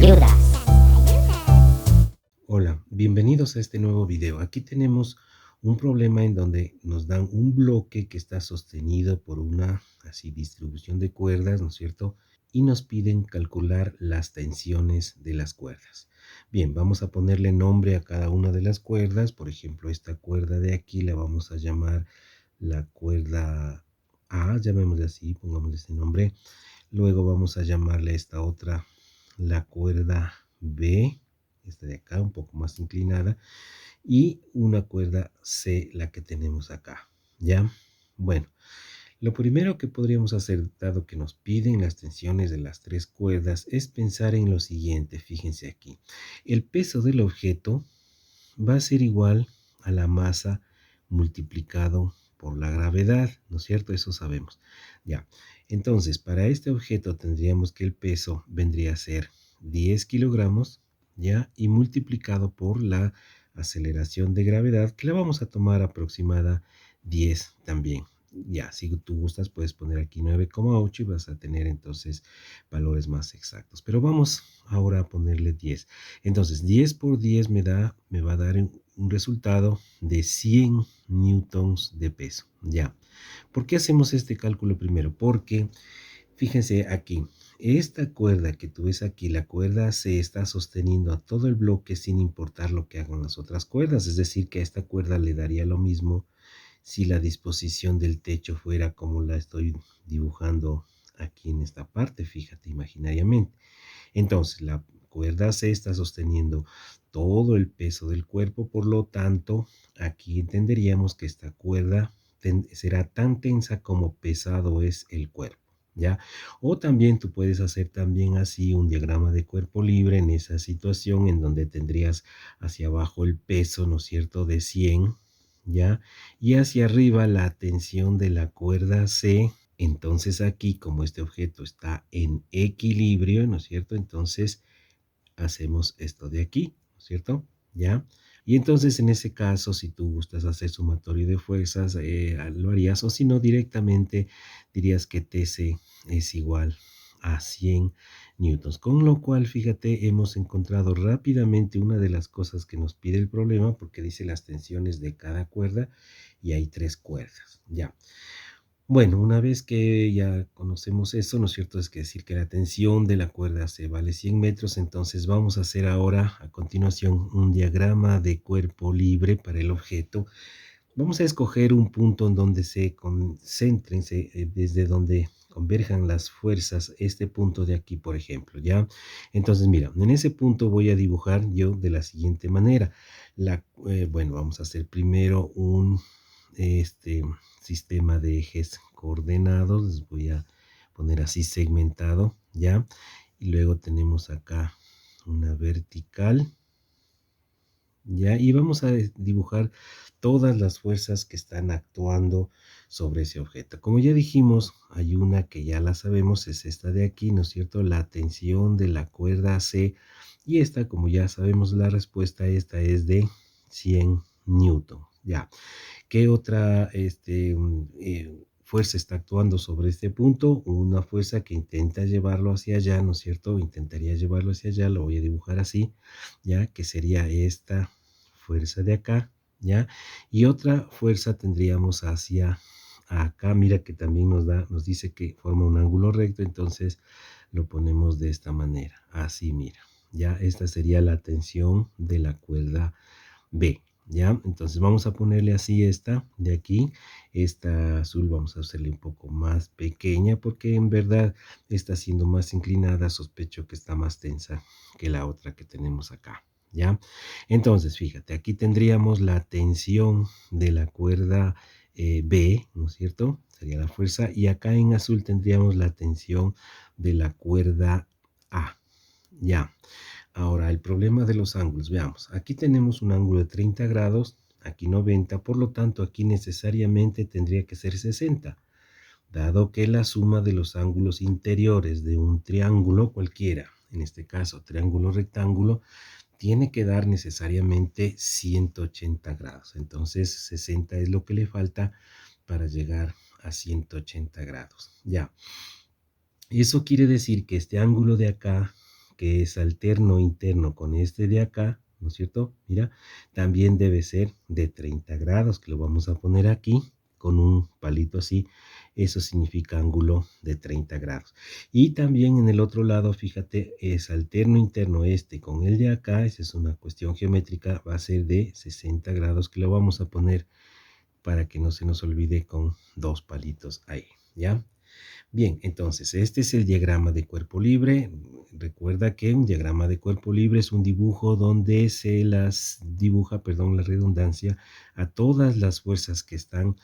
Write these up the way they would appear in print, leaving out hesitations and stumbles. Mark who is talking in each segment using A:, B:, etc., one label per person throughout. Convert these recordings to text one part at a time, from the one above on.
A: ayudas.
B: Hola, bienvenidos a este nuevo video. Aquí tenemos un problema en donde nos dan un bloque que está sostenido por una así distribución de cuerdas, ¿no es cierto? Y nos piden calcular las tensiones de las cuerdas. Bien, vamos a ponerle nombre a cada una de las cuerdas. Por ejemplo, esta cuerda de aquí la vamos a llamar la cuerda A, llamémosle así, pongámosle este nombre. Luego vamos a llamarle a esta otra la cuerda B, esta de acá, un poco más inclinada, y una cuerda C, la que tenemos acá, ¿ya? Bueno, lo primero que podríamos hacer, dado que nos piden las tensiones de las tres cuerdas, es pensar en lo siguiente, fíjense aquí. El peso del objeto va a ser igual a la masa multiplicado por la gravedad, ¿no es cierto? Eso sabemos. Ya. Entonces, para este objeto tendríamos que el peso vendría a ser 10 kilogramos, ¿ya? Y multiplicado por la aceleración de gravedad, que la vamos a tomar aproximada 10 también. Ya, si tú gustas, puedes poner aquí 9,8 y vas a tener entonces valores más exactos. Pero vamos ahora a ponerle 10. Entonces, 10 por 10 me va a dar un resultado de 100 newtons de peso. Ya. ¿Por qué hacemos este cálculo primero? Porque, fíjense aquí, esta cuerda que tú ves aquí, la cuerda se está sosteniendo a todo el bloque sin importar lo que hagan las otras cuerdas. Es decir, que a esta cuerda le daría lo mismo si la disposición del techo fuera como la estoy dibujando aquí en esta parte, fíjate, imaginariamente. Entonces, la cuerda C está sosteniendo todo el peso del cuerpo, por lo tanto, aquí entenderíamos que esta cuerda será tan tensa como pesado es el cuerpo, ¿ya? O también tú puedes hacer también así un diagrama de cuerpo libre en esa situación en donde tendrías hacia abajo el peso, ¿no es cierto?, de 100, ¿ya? Y hacia arriba la tensión de la cuerda C. Entonces aquí, como este objeto está en equilibrio, ¿no es cierto? Entonces hacemos esto de aquí, ¿no es cierto? ¿Ya? Y entonces en ese caso, si tú gustas hacer sumatorio de fuerzas, lo harías, o si no, directamente dirías que TC es igual a 100 newtons. Con lo cual, fíjate, hemos encontrado rápidamente una de las cosas que nos pide el problema, porque dice las tensiones de cada cuerda y hay tres cuerdas, ¿ya? Bueno, una vez que ya conocemos eso, ¿no es cierto? Es que decir que la tensión de la cuerda se vale 100 metros, entonces vamos a hacer ahora a continuación un diagrama de cuerpo libre para el objeto. Vamos a escoger un punto en donde se concentren, desde donde converjan las fuerzas, este punto de aquí, por ejemplo, ¿ya? Entonces, mira, en ese punto voy a dibujar yo de la siguiente manera. Bueno, vamos a hacer primero un este, sistema de ejes coordenados, les voy a poner así segmentado, ¿ya? Y luego tenemos acá una vertical, ¿ya? Y vamos a dibujar todas las fuerzas que están actuando sobre ese objeto. Como ya dijimos, hay una que ya la sabemos, es esta de aquí, ¿no es cierto? La tensión de la cuerda C. Y esta, como ya sabemos la respuesta, esta es de 100 newton, ¿ya? ¿Qué otra fuerza está actuando sobre este punto? Una fuerza que intenta llevarlo hacia allá, ¿no es cierto? Intentaría llevarlo hacia allá, lo voy a dibujar así, ¿ya? Que sería esta fuerza de acá, ¿ya? Y otra fuerza tendríamos hacia acá, mira que también nos dice que forma un ángulo recto, entonces lo ponemos de esta manera, así mira, ¿ya? Esta sería la tensión de la cuerda B, ¿ya? Entonces vamos a ponerle así esta de aquí, esta azul vamos a hacerle un poco más pequeña porque en verdad está siendo más inclinada, sospecho que está más tensa que la otra que tenemos acá, ¿ya? Entonces, fíjate, aquí tendríamos la tensión de la cuerda B, ¿no es cierto? Sería la fuerza, y acá en azul tendríamos la tensión de la cuerda A, ¿ya? Ahora, el problema de los ángulos, veamos, aquí tenemos un ángulo de 30 grados, aquí 90, por lo tanto aquí necesariamente tendría que ser 60, dado que la suma de los ángulos interiores de un triángulo cualquiera, en este caso triángulo rectángulo, tiene que dar necesariamente 180 grados. Entonces 60 es lo que le falta para llegar a 180 grados. Ya. Eso quiere decir que este ángulo de acá, que es alterno interno con este de acá, ¿no es cierto? Mira, también debe ser de 30 grados, que lo vamos a poner aquí con un palito así. Eso significa ángulo de 30 grados. Y también en el otro lado, fíjate, es alterno interno este con el de acá. Esa es una cuestión geométrica. Va a ser de 60 grados, que lo vamos a poner para que no se nos olvide con dos palitos ahí, ¿ya? Bien, entonces este es el diagrama de cuerpo libre. Recuerda que un diagrama de cuerpo libre es un dibujo donde se las dibuja, perdón la redundancia, a todas las fuerzas que están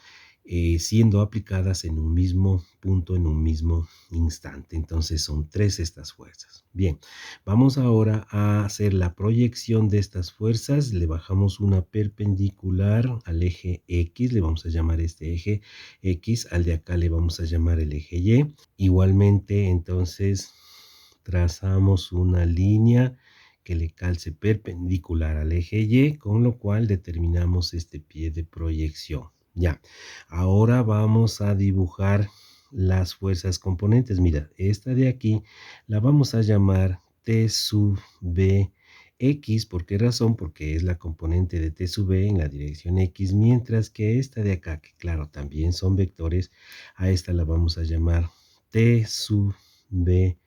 B: siendo aplicadas en un mismo punto, en un mismo instante. Entonces son tres estas fuerzas. Bien, vamos ahora a hacer la proyección de estas fuerzas. Le bajamos una perpendicular al eje X, le vamos a llamar este eje X, al de acá le vamos a llamar el eje Y. Igualmente, entonces, trazamos una línea que le calce perpendicular al eje Y, con lo cual determinamos este pie de proyección. Ya, ahora vamos a dibujar las fuerzas componentes. Mira, esta de aquí la vamos a llamar T sub B X. ¿Por qué razón? Porque es la componente de T sub B en la dirección X, mientras que esta de acá, que claro, también son vectores, a esta la vamos a llamar T sub B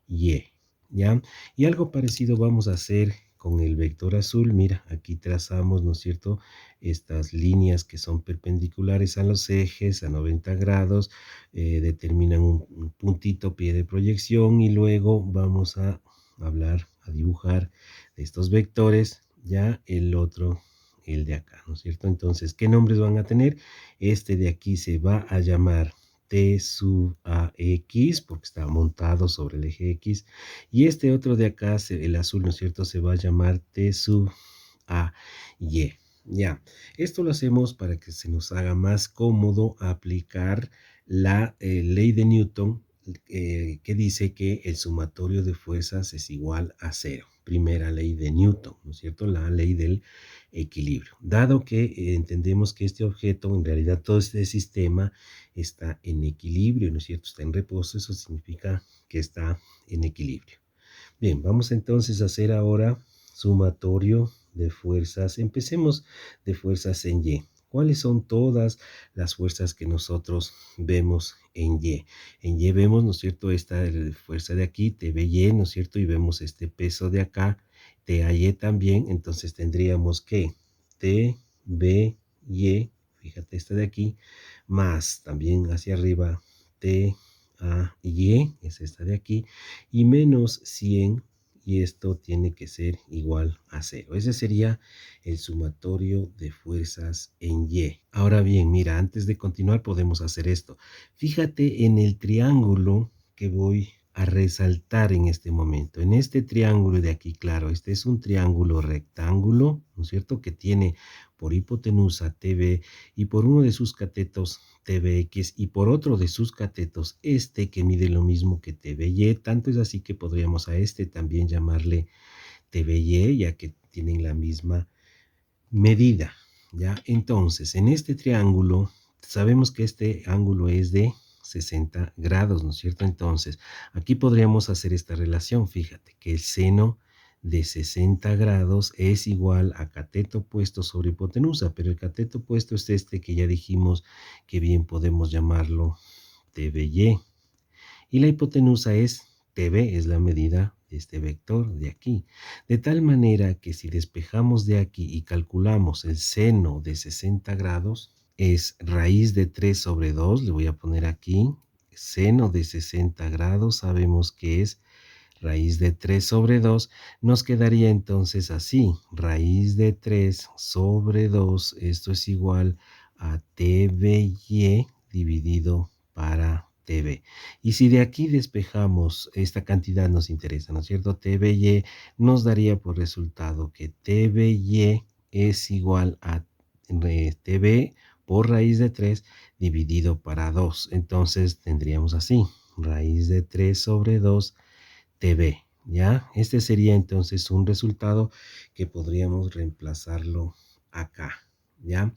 B: Y. ¿Ya? Y algo parecido vamos a hacer con el vector azul. Mira, aquí trazamos, ¿no es cierto?, estas líneas que son perpendiculares a los ejes a 90 grados, determinan un puntito pie de proyección y luego vamos a hablar, a dibujar de estos vectores, ya el otro, el de acá, ¿no es cierto? Entonces, ¿qué nombres van a tener? Este de aquí se va a llamar T sub AX porque está montado sobre el eje X, y este otro de acá, el azul, ¿no es cierto?, se va a llamar T sub AY. Ya, esto lo hacemos para que se nos haga más cómodo aplicar la ley de Newton, que dice que el sumatorio de fuerzas es igual a cero. Primera ley de Newton, ¿no es cierto? La ley del equilibrio. Dado que entendemos que este objeto, en realidad todo este sistema está en equilibrio, ¿no es cierto? Está en reposo, eso significa que está en equilibrio. Bien, vamos entonces a hacer ahora sumatorio de fuerzas. Empecemos de fuerzas en Y. ¿Cuáles son todas las fuerzas que nosotros vemos en Y? En Y vemos, ¿no es cierto?, esta fuerza de aquí, TBY, ¿no es cierto? Y vemos este peso de acá, TAY también. Entonces tendríamos que TBY, fíjate esta de aquí, más también hacia arriba TAY, es esta de aquí, y menos 100, y esto tiene que ser igual a cero. Ese sería el sumatorio de fuerzas en Y. Ahora bien, mira, antes de continuar podemos hacer esto. Fíjate en el triángulo que voy a resaltar en este momento. En este triángulo de aquí, claro, este es un triángulo rectángulo, ¿no es cierto?, que tiene por hipotenusa TB y por uno de sus catetos TBX y por otro de sus catetos este que mide lo mismo que TBY. Tanto es así que podríamos a este también llamarle TBY, ya que tienen la misma medida, ¿ya? Entonces, en este triángulo sabemos que este ángulo es de 60 grados, ¿no es cierto? Entonces, aquí podríamos hacer esta relación. Fíjate que el seno de 60 grados es igual a cateto opuesto sobre hipotenusa, pero el cateto opuesto es este que ya dijimos que bien podemos llamarlo TBY. Y la hipotenusa es TB, es la medida de este vector de aquí. De tal manera que si despejamos de aquí y calculamos el seno de 60 grados, es raíz de 3 sobre 2, le voy a poner aquí, seno de 60 grados, sabemos que es raíz de 3 sobre 2, nos quedaría entonces así, raíz de 3 sobre 2, esto es igual a TBY dividido para TB. Y si de aquí despejamos, esta cantidad nos interesa, ¿no es cierto? TBY nos daría por resultado que TBY es igual a TB por raíz de 3 dividido para 2. Entonces tendríamos así, raíz de 3 sobre 2 TB, ¿ya? Este sería entonces un resultado que podríamos reemplazarlo acá, ¿ya?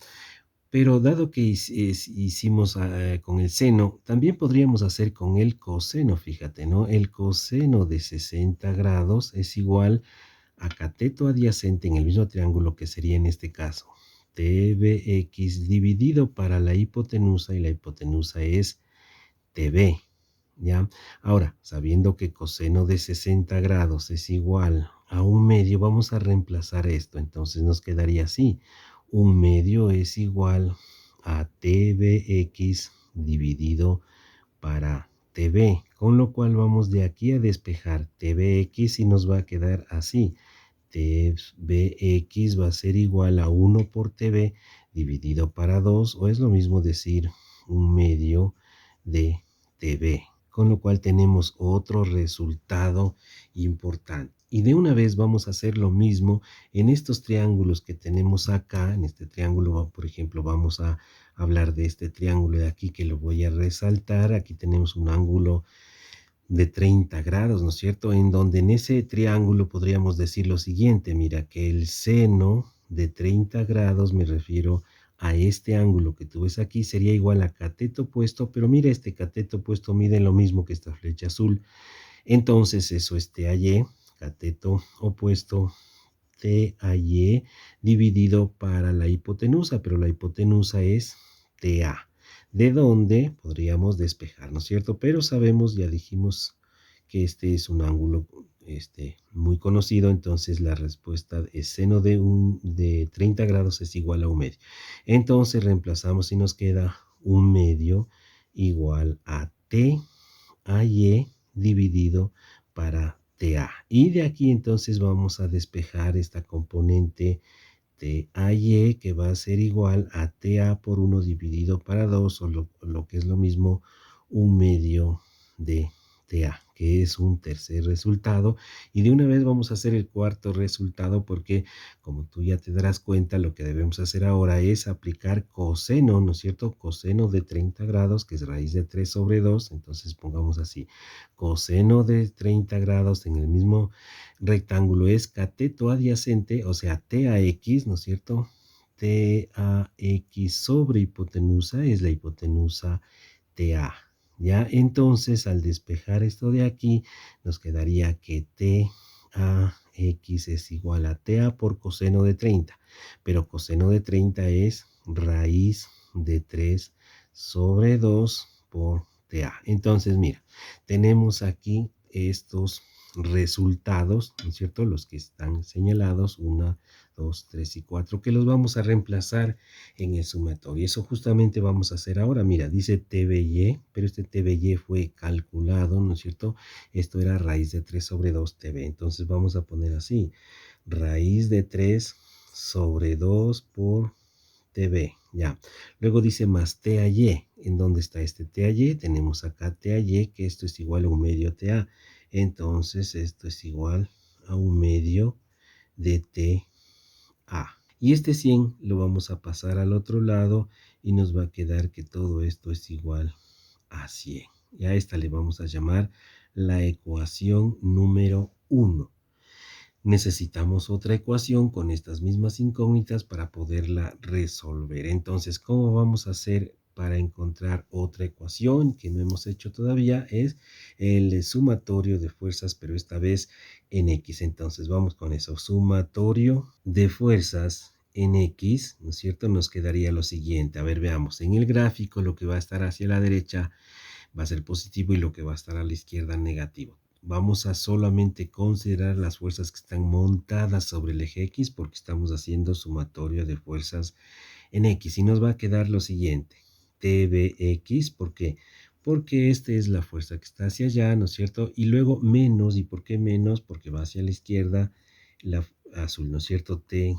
B: Pero dado que hicimos con el seno, también podríamos hacer con el coseno, fíjate, ¿no? El coseno de 60 grados es igual a cateto adyacente en el mismo triángulo, que sería en este caso TBX dividido para la hipotenusa, y la hipotenusa es TB, ¿ya? Ahora, sabiendo que coseno de 60 grados es igual a un medio, vamos a reemplazar esto. Entonces nos quedaría así. Un medio es igual a TBX dividido para TB, con lo cual vamos de aquí a despejar TBX y nos va a quedar así. TBX va a ser igual a 1 por TB dividido para 2, o es lo mismo decir un medio de TB, con lo cual tenemos otro resultado importante. Y de una vez vamos a hacer lo mismo en estos triángulos que tenemos acá. En este triángulo, por ejemplo, vamos a hablar de este triángulo de aquí, que lo voy a resaltar. Aquí tenemos un ángulo de 30 grados, ¿no es cierto? En donde en ese triángulo podríamos decir lo siguiente: mira, que el seno de 30 grados, me refiero a este ángulo que tú ves aquí, sería igual a cateto opuesto, pero mira, este cateto opuesto mide lo mismo que esta flecha azul. Entonces eso es TAY, cateto opuesto TAY dividido para la hipotenusa, pero la hipotenusa es TA, de donde podríamos despejar, ¿no es cierto? Pero sabemos, ya dijimos, que este es un ángulo muy conocido, entonces la respuesta es seno de 30 grados es igual a un medio. Entonces reemplazamos y nos queda un medio igual a TAY dividido para TA. Y de aquí entonces vamos a despejar esta componente TAY, que va a ser igual a TA por 1 dividido para 2, o lo que es lo mismo, un medio de TA, que es un tercer resultado. Y de una vez vamos a hacer el cuarto resultado, porque como tú ya te darás cuenta, lo que debemos hacer ahora es aplicar coseno, ¿no es cierto? Coseno de 30 grados, que es raíz de 3 sobre 2. Entonces pongamos así: coseno de 30 grados en el mismo rectángulo es cateto adyacente, o sea, TAX, ¿no es cierto? TAX sobre hipotenusa es la hipotenusa TA. ¿Ya? Entonces, al despejar esto de aquí, nos quedaría que TAX es igual a TA por coseno de 30. Pero coseno de 30 es raíz de 3 sobre 2 por TA. Entonces, mira, tenemos aquí estos resultados, ¿no es cierto? Los que están señalados, 1, 2, 3 y 4, que los vamos a reemplazar en el sumatorio. Eso justamente vamos a hacer ahora. Mira, dice TBY, pero este TBY fue calculado, ¿no es cierto? Esto era raíz de 3 sobre 2 TB. Entonces vamos a poner así: raíz de 3 sobre 2 por TB. Ya. Luego dice más TAY. ¿En dónde está este TAY? Tenemos acá TAY, que esto es igual a un medio TA. Entonces esto es igual a un medio de TA. Y este 100 lo vamos a pasar al otro lado y nos va a quedar que todo esto es igual a 100. Y a esta le vamos a llamar la ecuación número 1. Necesitamos otra ecuación con estas mismas incógnitas para poderla resolver. Entonces, ¿cómo vamos a hacer para encontrar otra ecuación que no hemos hecho todavía? Es el sumatorio de fuerzas, pero esta vez en X. Entonces, vamos con eso: sumatorio de fuerzas en X, ¿no es cierto? Nos quedaría lo siguiente. A ver, veamos. En el gráfico, lo que va a estar hacia la derecha va a ser positivo, y lo que va a estar a la izquierda negativo. Vamos a solamente considerar las fuerzas que están montadas sobre el eje X, porque estamos haciendo sumatorio de fuerzas en X. Y nos va a quedar lo siguiente: TBX, ¿por qué? Porque esta es la fuerza que está hacia allá, ¿no es cierto? Y luego menos. ¿Y por qué menos? Porque va hacia la izquierda la azul, ¿no es cierto? T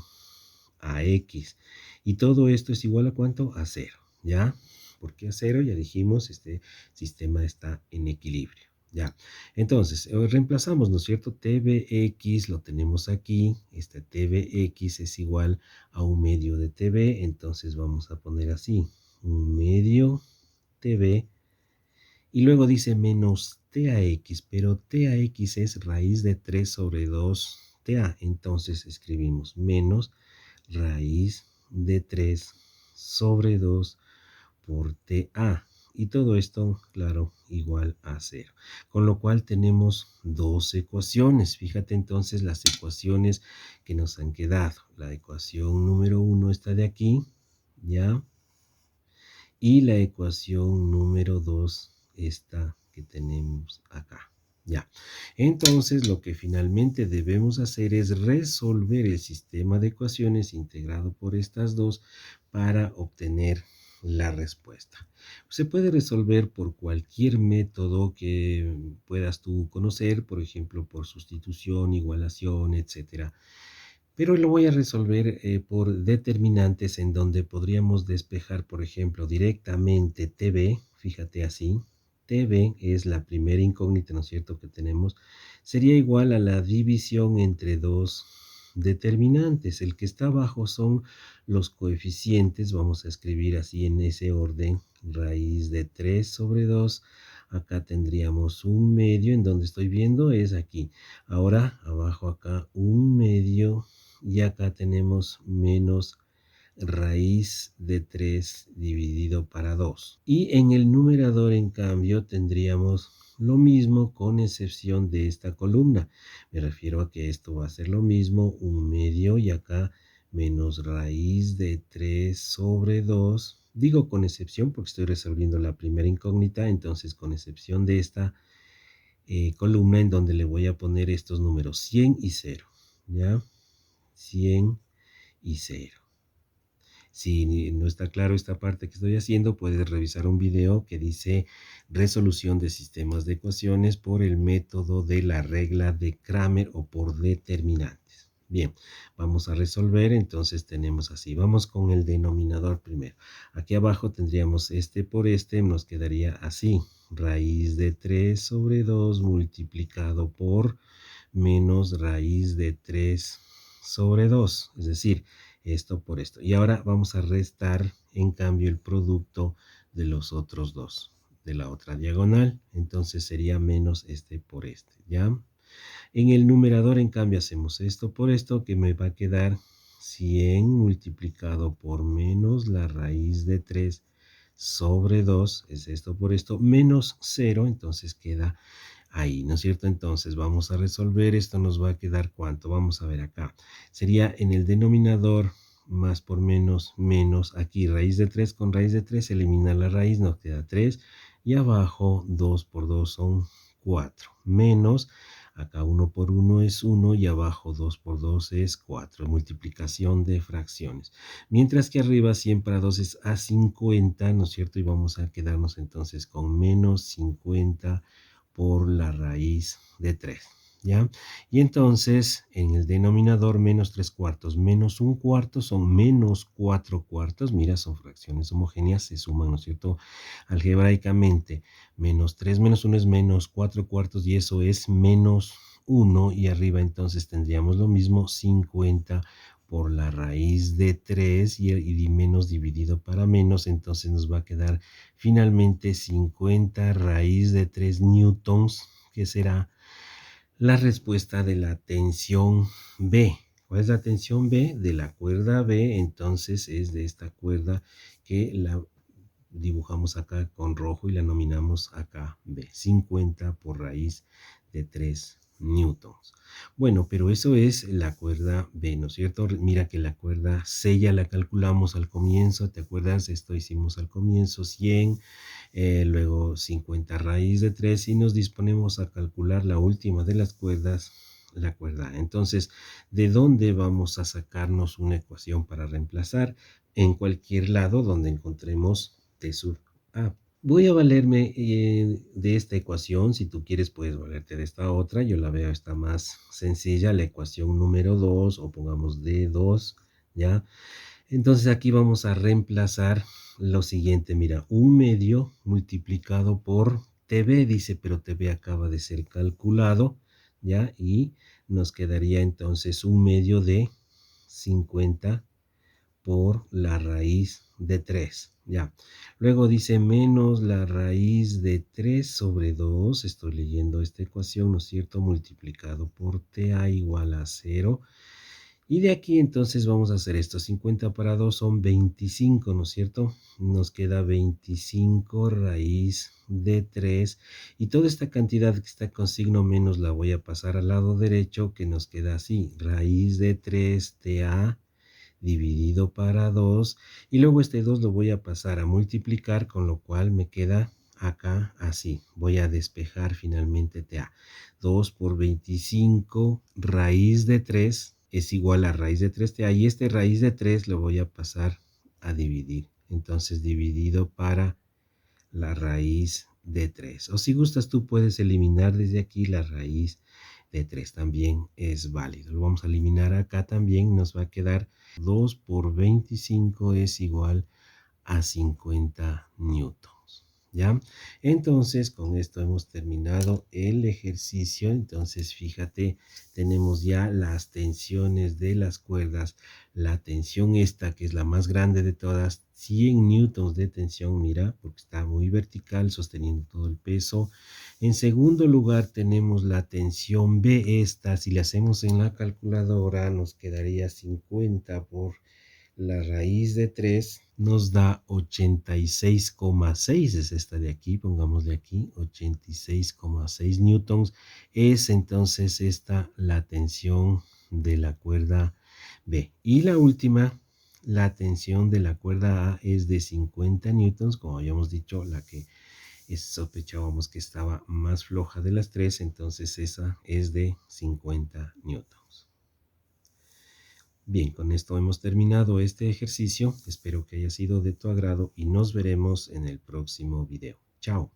B: a X. Y todo esto es igual a ¿cuánto? A 0, ¿ya? ¿Por qué a 0? Ya dijimos, este sistema está en equilibrio, ¿ya? Entonces, reemplazamos, ¿no es cierto? TBX lo tenemos aquí. Este TBX es igual a un medio de TB. Entonces vamos a poner así: un medio TB. Y luego dice menos TAX, pero TAX es raíz de 3 sobre 2 TA. Entonces escribimos menos raíz de 3 sobre 2 por TA. Y todo esto, claro, igual a cero. Con lo cual tenemos dos ecuaciones. Fíjate entonces las ecuaciones que nos han quedado. La ecuación número 1 está de aquí, ¿ya? Y la ecuación número 2 esta que tenemos acá. Ya. Entonces, lo que finalmente debemos hacer es resolver el sistema de ecuaciones integrado por estas dos para obtener la respuesta. Se puede resolver por cualquier método que puedas tú conocer, por ejemplo, por sustitución, igualación, etcétera. Pero lo voy a resolver por determinantes en donde podríamos despejar, por ejemplo, directamente TB, fíjate así, TB es la primera incógnita, ¿no es cierto?, que tenemos, sería igual a la división entre dos determinantes. El que está abajo son los coeficientes, vamos a escribir así en ese orden, raíz de 3 sobre 2, acá tendríamos un medio, en donde estoy viendo es aquí. Ahora, abajo acá, un medio y acá tenemos menos raíz de 3 dividido para 2. Y en el numerador, en cambio, tendríamos lo mismo con excepción de esta columna. Me refiero a que esto va a ser lo mismo, un medio y acá menos raíz de 3 sobre 2. Digo con excepción porque estoy resolviendo la primera incógnita, entonces con excepción de esta columna en donde le voy a poner estos números 100 y 0. ¿Ya? 100 y 0. Si no está claro esta parte que estoy haciendo, puedes revisar un video que dice resolución de sistemas de ecuaciones por el método de la regla de Kramer o por determinantes. Bien, vamos a resolver, entonces tenemos así. Vamos con el denominador primero. Aquí abajo tendríamos este por este, nos quedaría así. Raíz de 3 sobre 2 multiplicado por menos raíz de 3 sobre 2, es decir, esto por esto. Y ahora vamos a restar, en cambio, el producto de los otros dos, de la otra diagonal. Entonces sería menos este por este, ¿ya? En el numerador, en cambio, hacemos esto por esto, que me va a quedar 100 multiplicado por menos la raíz de 3 sobre 2, es esto por esto, menos 0, entonces queda ahí, ¿no es cierto? Entonces vamos a resolver, esto nos va a quedar ¿cuánto? Vamos a ver acá. Sería en el denominador más por menos, menos aquí raíz de 3 con raíz de 3, elimina la raíz, nos queda 3 y abajo 2 por 2 son 4, menos acá 1 por 1 es 1 y abajo 2 por 2 es 4, multiplicación de fracciones. Mientras que arriba 100 para 2 es a 50, ¿no es cierto? Y vamos a quedarnos entonces con menos 50 por la raíz de 3, ¿ya? Y entonces en el denominador menos 3 cuartos menos 1 cuarto son menos 4 cuartos, mira, son fracciones homogéneas, se suman, ¿no es cierto? Algebraicamente, menos 3 menos 1 es menos 4 cuartos y eso es menos 1 y arriba entonces tendríamos lo mismo, 50 por la raíz de 3 y menos dividido para menos, entonces nos va a quedar finalmente 50 raíz de 3 newtons, que será la respuesta de la tensión B. ¿Cuál es la tensión B? De la cuerda B, entonces es de esta cuerda que la dibujamos acá con rojo y la nominamos acá B, 50 por raíz de 3 newtons. Bueno, pero eso es la cuerda B, ¿no es cierto? Mira que la cuerda C ya la calculamos al comienzo, ¿te acuerdas? Esto hicimos al comienzo, 100, luego 50 raíz de 3 y nos disponemos a calcular la última de las cuerdas, la cuerda A. Entonces, ¿de dónde vamos a sacarnos una ecuación para reemplazar? En cualquier lado donde encontremos T sub A. Voy a valerme de esta ecuación, si tú quieres puedes valerte de esta otra, yo la veo está más sencilla, la ecuación número 2 o pongamos D2, ¿ya? Entonces aquí vamos a reemplazar lo siguiente, mira, un medio multiplicado por TB, dice, pero TB acaba de ser calculado, ¿ya? Y nos quedaría entonces un medio de 50 por la raíz de 3, ¿ya? Luego dice menos la raíz de 3 sobre 2, estoy leyendo esta ecuación, ¿no es cierto? Multiplicado por TA igual a 0. Y de aquí entonces vamos a hacer esto. 50 para 2 son 25, ¿no es cierto? Nos queda 25 raíz de 3. Y toda esta cantidad que está con signo menos la voy a pasar al lado derecho, que nos queda así. Raíz de 3 TA dividido para 2. Y luego este 2 lo voy a pasar a multiplicar, con lo cual me queda acá así. Voy a despejar finalmente TA. 2 por 25 raíz de 3 es igual a raíz de 3TA. Y este raíz de 3 lo voy a pasar a dividir. Entonces dividido para la raíz de 3. O si gustas, tú puedes eliminar desde aquí la raíz de 3. También es válido. Lo vamos a eliminar acá también. Nos va a quedar 2 por 25 es igual a 50 newtons. ¿Ya? Entonces, con esto hemos terminado el ejercicio. Entonces, fíjate, tenemos ya las tensiones de las cuerdas. La tensión esta, que es la más grande de todas, 100 newtons de tensión, mira, porque está muy vertical, sosteniendo todo el peso. En segundo lugar, tenemos la tensión B esta. Si la hacemos en la calculadora, nos quedaría 50 por la raíz de 3 nos da 86,6, es esta de aquí, pongámosle aquí, 86,6 newtons. Es entonces esta la tensión de la cuerda B. Y la última, la tensión de la cuerda A es de 50 newtons, como habíamos dicho, la que sospechábamos que estaba más floja de las tres, entonces esa es de 50 newtons. Bien, con esto hemos terminado este ejercicio. Espero que haya sido de tu agrado y nos veremos en el próximo video. Chao.